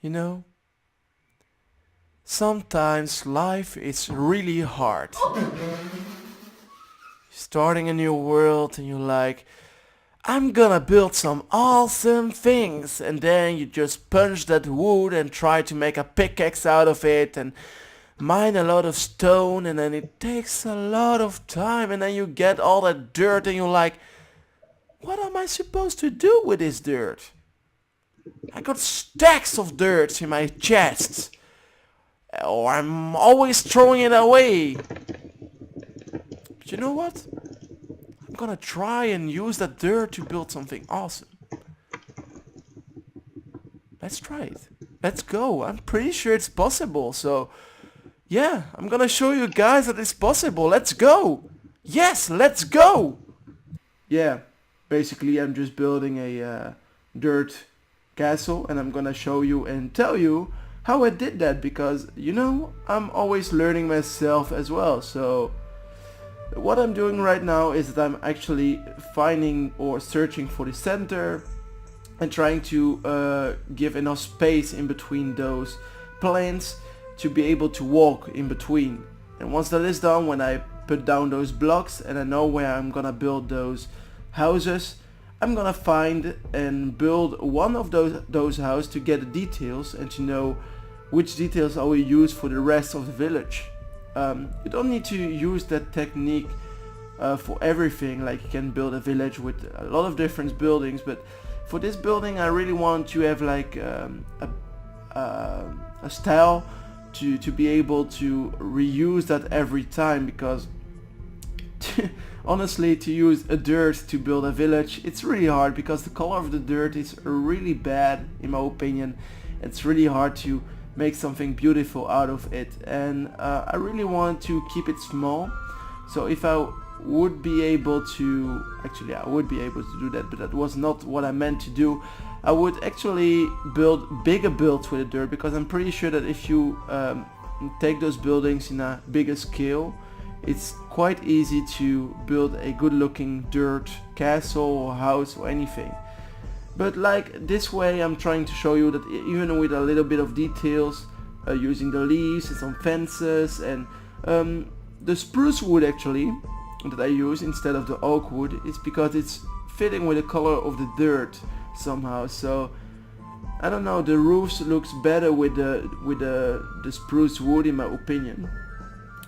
You know, sometimes life is really hard. Starting a new world and you're like, I'm gonna build some awesome things, and then you just punch that wood and try to make a pickaxe out of it and mine a lot of stone, and then it takes a lot of time, and then you get all that dirt and you're like, what am I supposed to do with this dirt? I got stacks of dirt in my chest, or I'm always throwing it away. But you know what? I'm gonna try and use that dirt to build something awesome. Let's try it. Let's go. I'm pretty sure it's possible. So, yeah, I'm gonna show you guys that it's possible. Let's go. Yes, let's go. Yeah, basically I'm just building a dirt castle, and I'm gonna show you and tell you how I did that, because you know I'm always learning myself as well. So what I'm doing right now is that I'm actually finding or searching for the center and trying to give enough space in between those planes to be able to walk in between. And once that is done, when I put down those blocks and I know where I'm gonna build those houses, I'm gonna find and build one of those houses to get the details and to know which details I will use for the rest of the village. You don't need to use that technique for everything. Like, you can build a village with a lot of different buildings, but for this building I really want to have like a style to be able to reuse that every time, because honestly, to use a dirt to build a village, it's really hard because the color of the dirt is really bad in my opinion. It's really hard to make something beautiful out of it, and I really want to keep it small. So if I would be able to, actually I would be able to do that, but that was not what I meant to do. I would actually build bigger builds with the dirt, because I'm pretty sure that if you take those buildings in a bigger scale, it's quite easy to build a good looking dirt castle or house or anything. But like this way I'm trying to show you that even with a little bit of details, using the leaves and some fences and the spruce wood actually that I use instead of the oak wood, is because it's fitting with the color of the dirt somehow. So I don't know, the roofs looks better with the spruce wood in my opinion.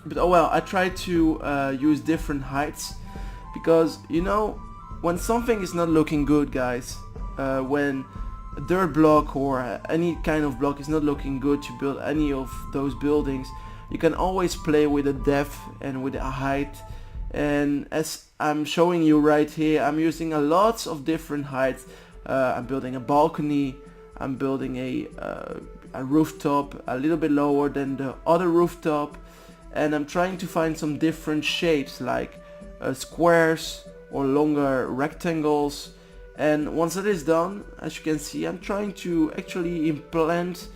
But oh well, I try to use different heights, because you know, when something is not looking good, guys, when a dirt block or any kind of block is not looking good to build any of those buildings, you can always play with the depth and with the height. And as I'm showing you right here, I'm using a lots of different heights. I'm building a balcony, I'm building a rooftop a little bit lower than the other rooftop, and I'm trying to find some different shapes like squares or longer rectangles. And once that is done, as you can see, I'm trying to actually implant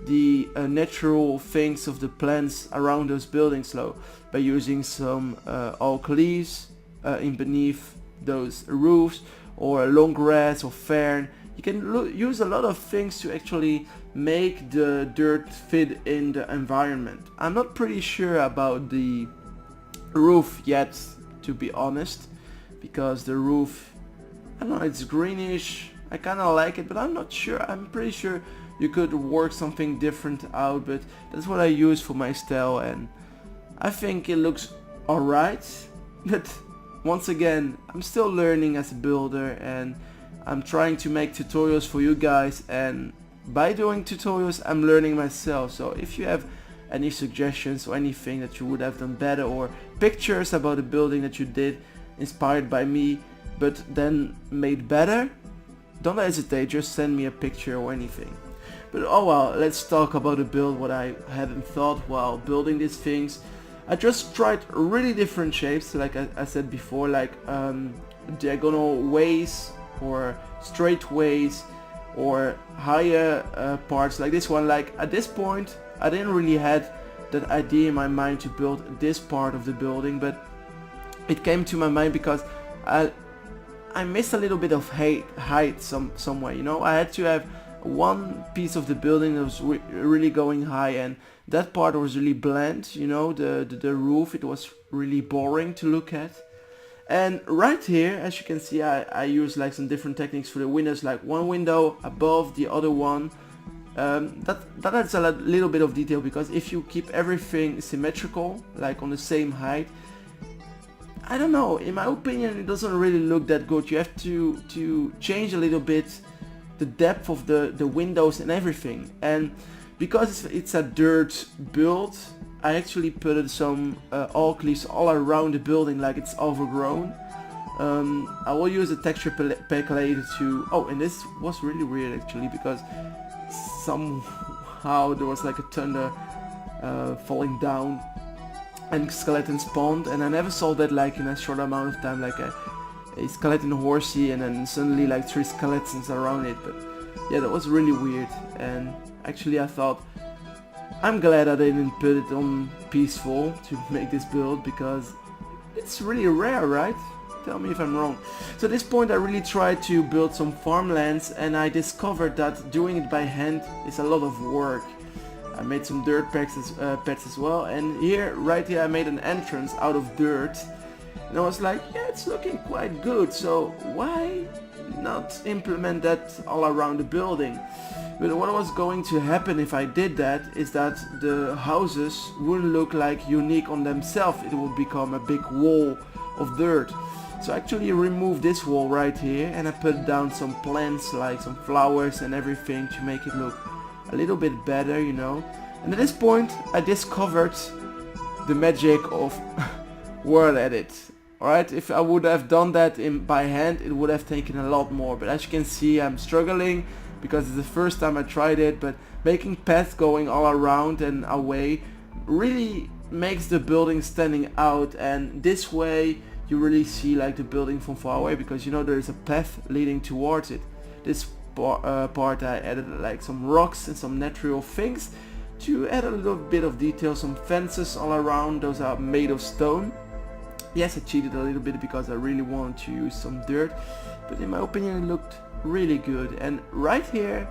the natural things of the plants around those buildings, so by using some oak leaves in beneath those roofs, or long grass or fern. You can use a lot of things to actually make the dirt fit in the environment. I'm not pretty sure about the roof yet, to be honest, because the roof, I don't know, it's greenish. I kind of like it, but I'm not sure. I'm pretty sure you could work something different out, but that's what I use for my style, and I think it looks alright. But once again, I'm still learning as a builder, and I'm trying to make tutorials for you guys, and by doing tutorials I'm learning myself. So if you have any suggestions or anything that you would have done better, or pictures about a building that you did inspired by me but then made better, don't hesitate, just send me a picture or anything. But oh well, let's talk about the build, what I hadn't thought while building these things. I just tried really different shapes, like I said before, like diagonal ways or straight ways or higher parts like this one. Like at this point I didn't really had that idea in my mind to build this part of the building, but it came to my mind because I missed a little bit of height somewhere, you know. I had to have one piece of the building that was really going high, and that part was really bland, you know, the roof, it was really boring to look at. And right here, as you can see, I use like some different techniques for the windows, like one window above the other one. That adds a little bit of detail, because if you keep everything symmetrical, like on the same height, I don't know, in my opinion it doesn't really look that good. You have to change a little bit the depth of the windows and everything. And because it's a dirt build, I actually put some oak leaves all around the building, like it's overgrown. I will use a texture pack later to... Oh, and this was really weird actually, because somehow there was like a thunder falling down and skeleton spawned, and I never saw that like in a short amount of time, like a skeleton horsey and then suddenly like 3 skeletons around it. But yeah, that was really weird, and actually I thought, I'm glad I didn't put it on peaceful to make this build, because it's really rare, right? Tell me if I'm wrong. So at this point I really tried to build some farmlands, and I discovered that doing it by hand is a lot of work. I made some dirt packs as well, and here, right here, I made an entrance out of dirt. And I was like, yeah, it's looking quite good, so why not implement that all around the building? But what was going to happen if I did that is that the houses wouldn't look like unique on themselves. It would become a big wall of dirt. So I actually removed this wall right here, and I put down some plants, like some flowers and everything, to make it look a little bit better, you know. And at this point I discovered the magic of word edit. Alright, if I would have done that by hand, it would have taken a lot more. But as you can see, I'm struggling, because it's the first time I tried it, but making paths going all around and away really makes the building standing out, and this way you really see like the building from far away, because you know there is a path leading towards it. This part I added like some rocks and some natural things to add a little bit of detail, some fences all around, those are made of stone. Yes, I cheated a little bit because I really wanted to use some dirt, but in my opinion it looked really good. And right here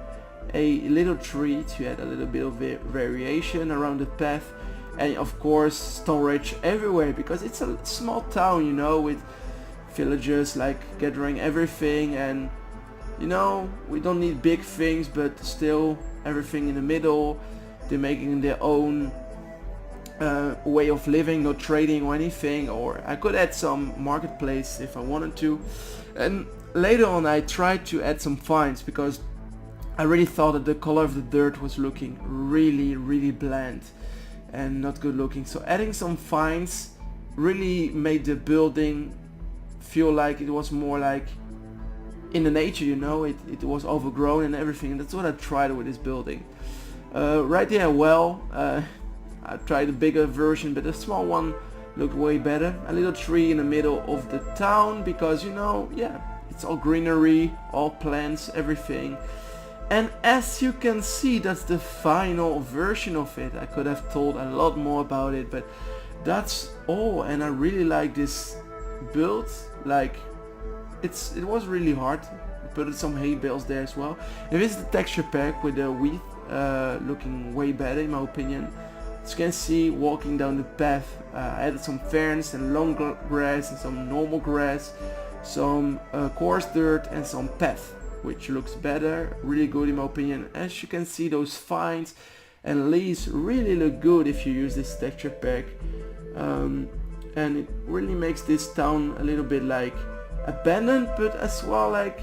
a little tree to add a little bit of variation around the path, and of course storage everywhere, because it's a small town, you know, with villagers like gathering everything, and you know, we don't need big things, but still everything in the middle. They're making their own way of living, no trading or anything, or I could add some marketplace if I wanted to. And later on I tried to add some finds, because I really thought that the color of the dirt was looking really bland and not good looking. So adding some finds really made the building feel like it was more like in the nature, you know, it was overgrown and everything. That's what I tried with this building. Right there, well, I tried a bigger version, but the small one looked way better. A little tree in the middle of the town, because you know, yeah, it's all greenery, all plants, everything. And as you can see, that's the final version of it. I could have told a lot more about it, but that's all. And I really like this build. Like, it was really hard. I put some hay bales there as well. And this is the texture pack with the wheat looking way better in my opinion. As you can see, walking down the path, I added some ferns and long grass and some normal grass, some coarse dirt and some path, which looks better, really good in my opinion. As you can see, those vines and leaves really look good if you use this texture pack, and it really makes this town a little bit like abandoned, but as well like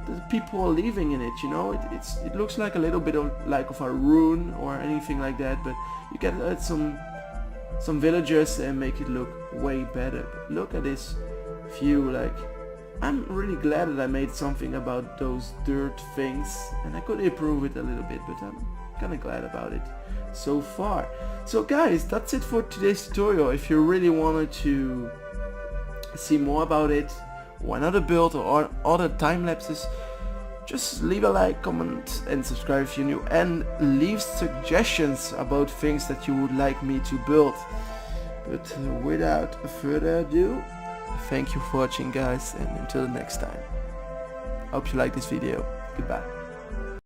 the people are living in it, you know. It looks like a little bit of a ruin or anything like that, but you can add some villagers and make it look way better. But look at this view, like I'm really glad that I made something about those dirt things, and I could improve it a little bit, but I'm kinda glad about it so far. So guys, that's it for today's tutorial. If you really wanted to see more about it, or another build or other time lapses, just leave a like, comment and subscribe if you're new, and leave suggestions about things that you would like me to build. But without further ado, thank you for watching guys, and until the next time. Hope you like this video. Goodbye.